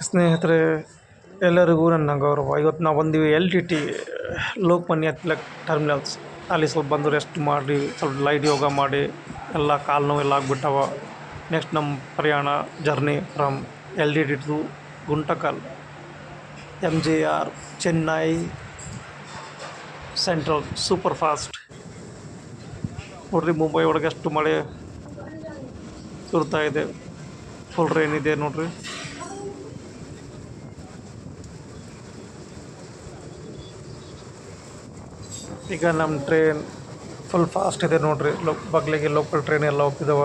ಸ್ನೇಹಿತರೆ, ಎಲ್ಲರಿಗೂ ನನ್ನ ಗೌರವ. ಇವತ್ತು ನಾವು ಬಂದೀವಿ LTT ಲೋಕಮಾನ್ಯ ತಿಲಕ್ ಟರ್ಮಿನಲ್ಸ್. ಅಲ್ಲಿ ಸ್ವಲ್ಪ ಬಂದು ರೆಸ್ಟ್ ಮಾಡಿ, ಸ್ವಲ್ಪ ಲೈಟ್ ಯೋಗ ಮಾಡಿ, ಎಲ್ಲ ಕಾಲು ನೋವೆಲ್ಲ ಆಗಿಬಿಟ್ಟವ. ನೆಕ್ಸ್ಟ್ ನಮ್ಮ ಪ್ರಯಾಣ journey from LTT to Guntakal, MJR, Chennai central super fast. ನೋಡ್ರಿ, ಮುಂಬೈ ಒಳಗೆ ಎಷ್ಟು ಮಳೆ ಸುರ್ತಾ ಇದೆ, ಫುಲ್ ರೈನ್ ಇದೆ ನೋಡ್ರಿ. ಈಗ ನಮ್ಮ ಟ್ರೈನ್ ಫುಲ್ ಫಾಸ್ಟ್ ಇದೆ ನೋಡ್ರಿ. ಬಗ್ಲಿಗೆ ಲೋಕಲ್ ಟ್ರೈನ್ ಎಲ್ಲ ಹೋಗ್ತಿದ್ದಾವ.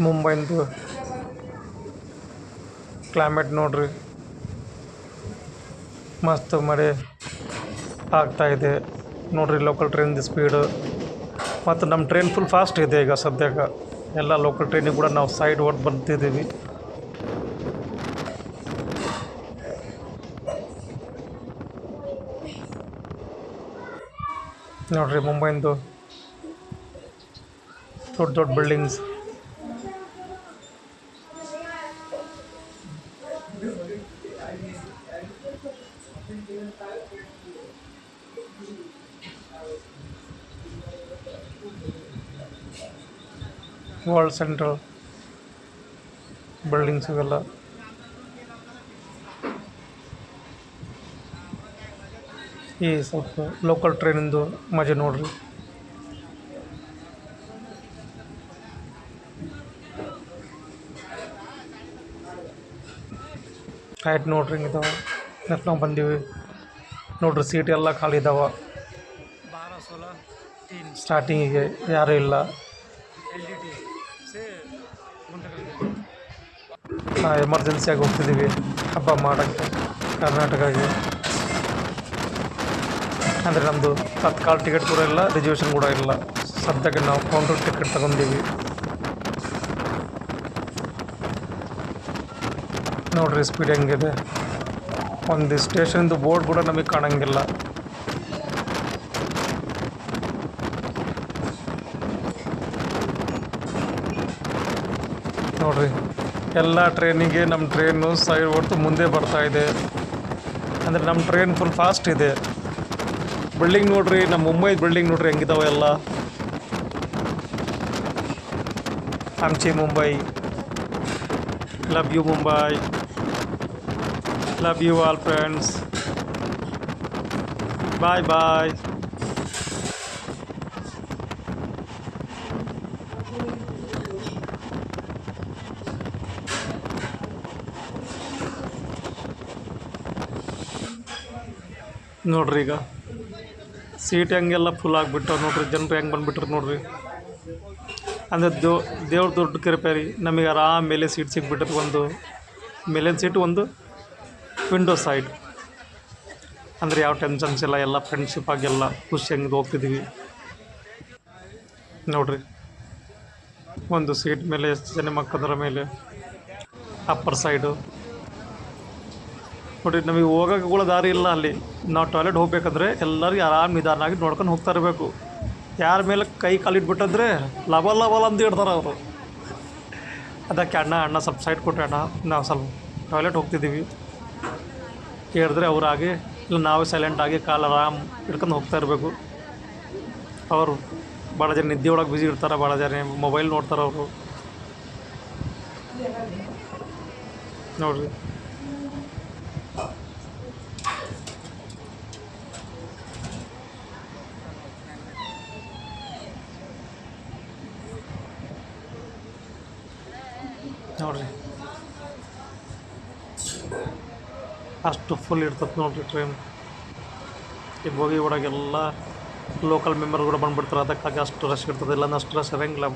ಮುಂಬೈಂದು ಕ್ಲೈಮೇಟ್ ನೋಡ್ರಿ, ಮಸ್ತ್ ಮಳೆ ಆಗ್ತಾಯಿದೆ ನೋಡ್ರಿ. ಲೋಕಲ್ ಟ್ರೈನ್ದು ಸ್ಪೀಡು ಮತ್ತು ನಮ್ಮ ಟ್ರೈನ್ ಫುಲ್ ಫಾಸ್ಟ್ ಇದೆ ಈಗ ಸದ್ಯಕ್ಕೆ. ಎಲ್ಲ ಲೋಕಲ್ ಟ್ರೈನಿಗೆ ಕೂಡ ನಾವು ಸೈಡ್ ಹೊಡೆದು ಬರ್ತಿದ್ದೀವಿ. ನೋಡ್ರಿ, ಮುಂಬೈಂದು ದೊಡ್ಡ ದೊಡ್ಡ ಬಿಲ್ಡಿಂಗ್ಸ್. ವರ್ಲ್ಡ್ ಸೆಂಟ್ರಲ್ ಬಿಲ್ಡಿಂಗ್ಸ್ ಇವೆಲ್ಲ. ಈ ಸ್ವಲ್ಪ ಲೋಕಲ್ ಟ್ರೈನಿಂದು ಮಜಾ ನೋಡ್ರಿ. ಆಯ್ತು ನೋಡ್ರಿ, ಹಿಂಗಿದಾವೆ. ನೆಕ್ಸ್ಟ್ ನಾವು ಬಂದೀವಿ ನೋಡ್ರಿ, ಸೀಟ್ ಎಲ್ಲ ಖಾಲಿ ಇದ್ದಾವೆ. ಸ್ಟಾರ್ಟಿಂಗಿಗೆ ಯಾರೂ ಇಲ್ಲ. ಎಮರ್ಜೆನ್ಸಿಯಾಗಿ ಹೋಗ್ತಿದ್ದೀವಿ ಹಬ್ಬ ಮಾಡೋಕ್ಕೆ ಕರ್ನಾಟಕಗೆ. ಅಂದರೆ ನಮ್ಮದು ತತ್ಕಾಲ್ ಟಿಕೆಟ್ ಕೂಡ ಇಲ್ಲ, ರಿಸರ್ವೇಷನ್ ಕೂಡ ಇಲ್ಲ. ಸದ್ಯಕ್ಕೆ ನಾವು ಕೌಂಟರ್ ಟಿಕೆಟ್ ತಗೊಂಡೀವಿ ನೋಡ್ರಿ. ಸ್ಪೀಡ್ ಹೆಂಗಿದೆ, ಒಂದು ಸ್ಟೇಷನ್ದು ಬೋರ್ಡ್ ಕೂಡ ನಮಗೆ ಕಾಣಂಗಿಲ್ಲ. ನೋಡ್ರಿ, ಎಲ್ಲ ಟ್ರೈನಿಗೆ ನಮ್ಮ ಟ್ರೈನು ಸೈಡ್ ಹೊರತು ಮುಂದೆ ಬರ್ತಾಯಿದೆ. ಅಂದರೆ ನಮ್ಮ ಟ್ರೈನ್ ಫುಲ್ ಫಾಸ್ಟ್ ಇದೆ. ಬಿಲ್ಡಿಂಗ್ ನೋಡ್ರಿ, ನಮ್ಮ ಮುಂಬೈ ಬಿಲ್ಡಿಂಗ್ ನೋಡ್ರಿ ಹೆಂಗಿದಾವೆ ಎಲ್ಲ. ಆಮ್ಚಿ Mumbai, love you Mumbai, love you all friends, bye bye. ನೋಡ್ರಿ, ಈಗ ಸೀಟ್ ಹೆಂಗೆಲ್ಲ ಫುಲ್ ಆಗಿಬಿಟ್ಟು ನೋಡ್ರಿ, ಜನರು ಹೆಂಗೆ ಬಂದುಬಿಟ್ರು ನೋಡ್ರಿ. ಅಂದರೆ ದೇವ್ರ ದೊಡ್ಡ ಕೃಪೆ ರೀ, ನಮಗೆ ಆರಾಮ ಮೇಲೆ ಸೀಟ್ ಸಿಗ್ಬಿಟ್ಟದು. ಒಂದು ಮೇಲಿನ ಸೀಟು, ಒಂದು ವಿಂಡೋ ಸೈಡ್. ಅಂದರೆ ಯಾವ ಟೆನ್ಷನ್ಸ್ ಇಲ್ಲ, ಎಲ್ಲ ಫ್ರೆಂಡ್ಶಿಪ್ ಆಗೆಲ್ಲ ಖುಷಿ ಹೆಂಗೆ ಹೋಗ್ತಿದ್ದೀವಿ ನೋಡ್ರಿ. ಒಂದು ಸೀಟ್ ಮೇಲೆ ಎಷ್ಟು ಜನ ಮಕ್ಕದರ ಮೇಲೆ ಅಪ್ಪರ್ ಸೈಡು ನೋಡಿರಿ. ನಮಗೆ ಹೋಗೋಕೆ ಕೂಡ ದಾರಿ ಇಲ್ಲ ಅಲ್ಲಿ. ನಾವು ಟಾಯ್ಲೆಟ್ ಹೋಗ್ಬೇಕಂದ್ರೆ ಎಲ್ಲರಿಗೂ ಆರಾಮ ನಿಧಾನಾಗಿ ನೋಡ್ಕೊಂಡು ಹೋಗ್ತಾ ಇರಬೇಕು. ಯಾರ ಮೇಲೆ ಕೈ ಕಾಲಿಟ್ಬಿಟ್ಟಂದ್ರೆ ಲಬಲ್ ಲಬಲ್ ಅಂತ ಇಡ್ತಾರೆ ಅವರು. ಅದಕ್ಕೆ ಅಣ್ಣ ಸ್ವಲ್ಪ ಸೈಡ್ ಕೊಟ್ಟರೆ ಅಣ್ಣ, ನಾವು ಸ್ವಲ್ಪ ಟಾಯ್ಲೆಟ್ ಹೋಗ್ತಿದ್ದೀವಿ ಹೇಳಿದ್ರೆ ಅವರಾಗಿ ಇಲ್ಲ, ನಾವು ಸೈಲೆಂಟಾಗಿ ಕಾಲು ಆರಾಮ್ ಹಿಡ್ಕೊಂಡು ಹೋಗ್ತಾ ಇರಬೇಕು. ಅವರು ಭಾಳ ಜನ ನಿದ್ದೆ ಒಳಗೆ ಬ್ಯುಸಿ ಇರ್ತಾರೆ, ಭಾಳ ಜನ ಮೊಬೈಲ್ ನೋಡ್ತಾರೆ ಅವರು ನೋಡಿರಿ. ನೋಡ್ರಿ, ಅಷ್ಟು ಫುಲ್ ಇರ್ತದೆ ನೋಡ್ರಿ ಟ್ರೈನ್. ಈ ಬೋಗಿ ಒಳಗೆಲ್ಲ ಲೋಕಲ್ ಮೆಂಬರ್ ಕೂಡ ಬಂದುಬಿಡ್ತಾರೆ. ಅದಕ್ಕಾಗಿ ಅಷ್ಟು ರಶ್ ಇರ್ತದೆ. ಇಲ್ಲ ಅಷ್ಟು ರಶ್ ಇರೋಂಗಿಲ್ಲ.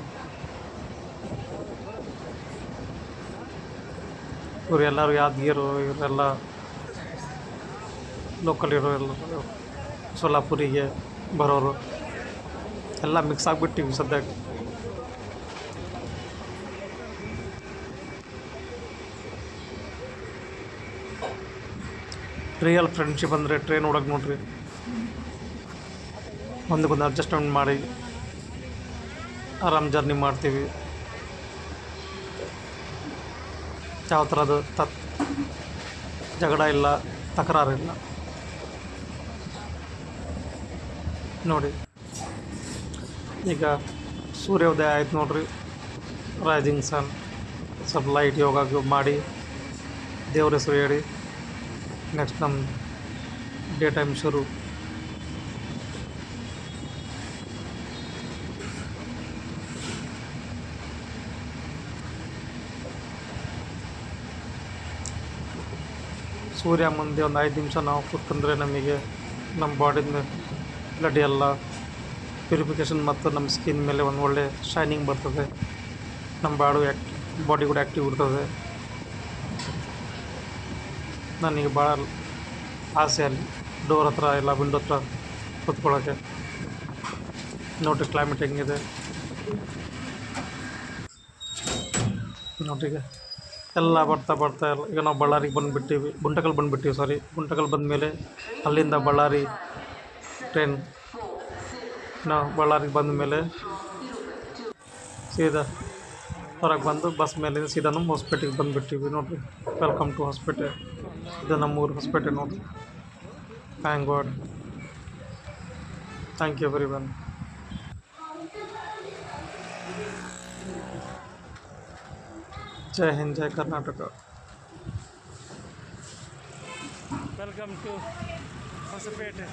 ಇವ್ರು ಎಲ್ಲರೂ ಯಾದಗಿರು, ಇವರೆಲ್ಲ ಲೋಕಲ್ ಇರೋ ಎಲ್ಲ ಸೋಲಾಪುರಿಗೆ ಬರೋರು ಎಲ್ಲ ಮಿಕ್ಸ್ ಆಗಿಬಿಟ್ಟಿವಿ ಸದ್ಯಕ್ಕೆ. ರಿಯಲ್ ಫ್ರೆಂಡ್ಶಿಪ್ ಅಂದರೆ ಟ್ರೈನ್ ಒಳಗೆ ನೋಡ್ರಿ, ಒಂದಕ್ಕೊಂದು ಅಡ್ಜಸ್ಟ್ಮೆಂಟ್ ಮಾಡಿ ಆರಾಮ್ ಜರ್ನಿ ಮಾಡ್ತೀವಿ. ಯಾವ ಥರದ ಜಗಳ ಇಲ್ಲ, ತಕರಾರಿಲ್ಲ. ನೋಡಿ ಈಗ ಸೂರ್ಯೋದಯ ಆಯ್ತು ನೋಡ್ರಿ, ರೈಸಿಂಗ್ ಸನ್. ಸ್ವಲ್ಪ ಲೈಟ್ ಯೋಗ ಮಾಡಿ ದೇವ್ರ ಹೆಸರು ಹೇಳಿ ನೆಕ್ಸ್ಟ್ ನಮ್ಮ ಡೇ ಟೈಮ್ ಶುರು. ಸೂರ್ಯ ಮುಂದೆ ಒಂದು 5 ನಿಮಿಷ ನಾವು ಕೂತ್ಕೊಂಡ್ರೆ ನಮಗೆ ನಮ್ಮ ಬಾಡಿಯಿಂದ ಬ್ಲಡ್ ಎಲ್ಲ ಪ್ಯೂರಿಫಿಕೇಷನ್ ಮತ್ತು ನಮ್ಮ ಸ್ಕಿನ್ ಮೇಲೆ ಒಂದು ಒಳ್ಳೆ ಶೈನಿಂಗ್ ಬರ್ತದೆ. ನಮ್ಮ ಬಾಡಿ ಕೂಡ ಆ್ಯಕ್ಟಿವ್ ಇರ್ತದೆ. ನನಗೆ ಭಾಳ ಆಸೆ ಅಲ್ಲಿ ಡೋರ್ ಹತ್ರ ಇಲ್ಲ ವಿಂಡೋ ಹತ್ರ ಕೂತ್ಕೊಳ್ಳೋಕ್ಕೆ. ನೋಡ್ರಿ ಕ್ಲೈಮೇಟ್ ಹೆಂಗಿದೆ ನೋಡ್ರಿ. ಎಲ್ಲ ಬರ್ತಾ ಎಲ್ಲ ಈಗ ನಾವು ಬಳ್ಳಾರಿಗೆ ಬಂದುಬಿಟ್ಟಿವಿ, ಗುಂಟಕಲ್ ಬಂದಮೇಲೆ ಅಲ್ಲಿಂದ ಬಳ್ಳಾರಿ ಟ್ರೈನ್. ನಾವು ಬಳ್ಳಾರಿಗೆ ಬಂದ ಮೇಲೆ ಸೀದಾ ಹೊರಗೆ ಬಂದು ಬಸ್ ಮೇಲೆ ಸೀದಾ ನಮ್ಮ ಹೊಸಪೇಟೆಗೆ ಬಂದುಬಿಟ್ಟಿವಿ ನೋಡಿರಿ. Welcome to Hosapete. ಇದು ನಮ್ಮೂರು ಹೊಸಪೇಟೆ ನೋಡಿರಿ. Thank God. Thank you everyone. ಜೈ ಹಿಂದ್, ಜೈ ಕರ್ನಾಟಕ. Welcome to Hosapete.